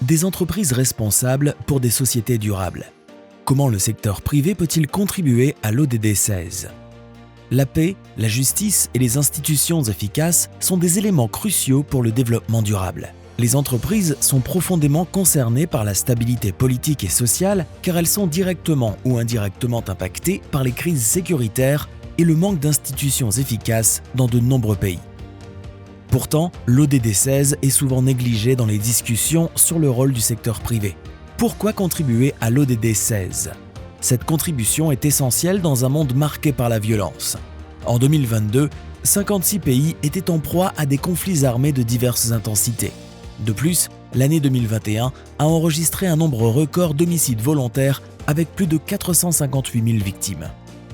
Des entreprises responsables pour des sociétés durables. Comment le secteur privé peut-il contribuer à l'ODD 16 ? La paix, la justice et les institutions efficaces sont des éléments cruciaux pour le développement durable. Les entreprises sont profondément concernées par la stabilité politique et sociale car elles sont directement ou indirectement impactées par les crises sécuritaires et le manque d'institutions efficaces dans de nombreux pays. Pourtant, l'ODD 16 est souvent négligé dans les discussions sur le rôle du secteur privé. Pourquoi contribuer à l'ODD 16 ? Cette contribution est essentielle dans un monde marqué par la violence. En 2022, 56 pays étaient en proie à des conflits armés de diverses intensités. De plus, l'année 2021 a enregistré un nombre record d'homicides volontaires avec plus de 458 000 victimes.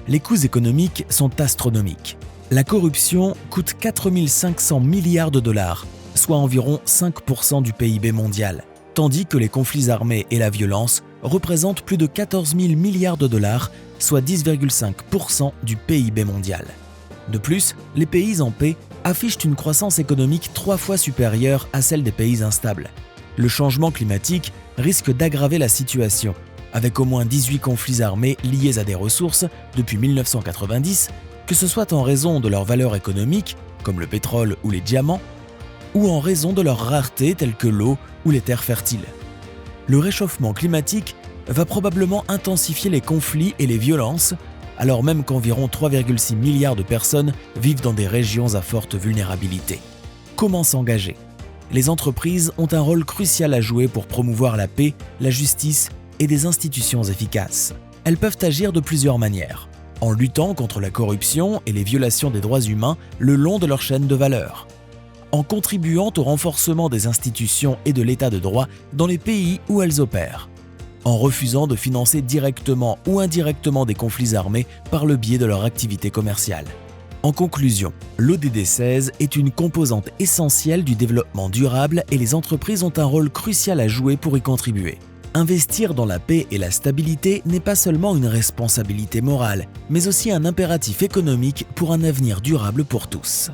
Les coûts économiques sont astronomiques. La corruption coûte 4 500 milliards de dollars, soit environ 5% du PIB mondial, tandis que les conflits armés et la violence représentent plus de 14 000 milliards de dollars, soit 10,5% du PIB mondial. De plus, les pays en paix affichent une croissance économique 3 fois supérieure à celle des pays instables. Le changement climatique risque d'aggraver la situation, avec au moins 18 conflits armés liés à des ressources depuis 1990, que ce soit en raison de leur valeur économique, comme le pétrole ou les diamants, ou en raison de leur rareté telles que l'eau ou les terres fertiles. Le réchauffement climatique va probablement intensifier les conflits et les violences, alors même qu'environ 3,6 milliards de personnes vivent dans des régions à forte vulnérabilité. Comment s'engager ? Les entreprises ont un rôle crucial à jouer pour promouvoir la paix, la justice et des institutions efficaces. Elles peuvent agir de plusieurs manières, en luttant contre la corruption et les violations des droits humains le long de leur chaîne de valeur, en contribuant au renforcement des institutions et de l'état de droit dans les pays où elles opèrent, en refusant de financer directement ou indirectement des conflits armés par le biais de leur activité commerciale. En conclusion, l'ODD 16 est une composante essentielle du développement durable et les entreprises ont un rôle crucial à jouer pour y contribuer. Investir dans la paix et la stabilité n'est pas seulement une responsabilité morale, mais aussi un impératif économique pour un avenir durable pour tous.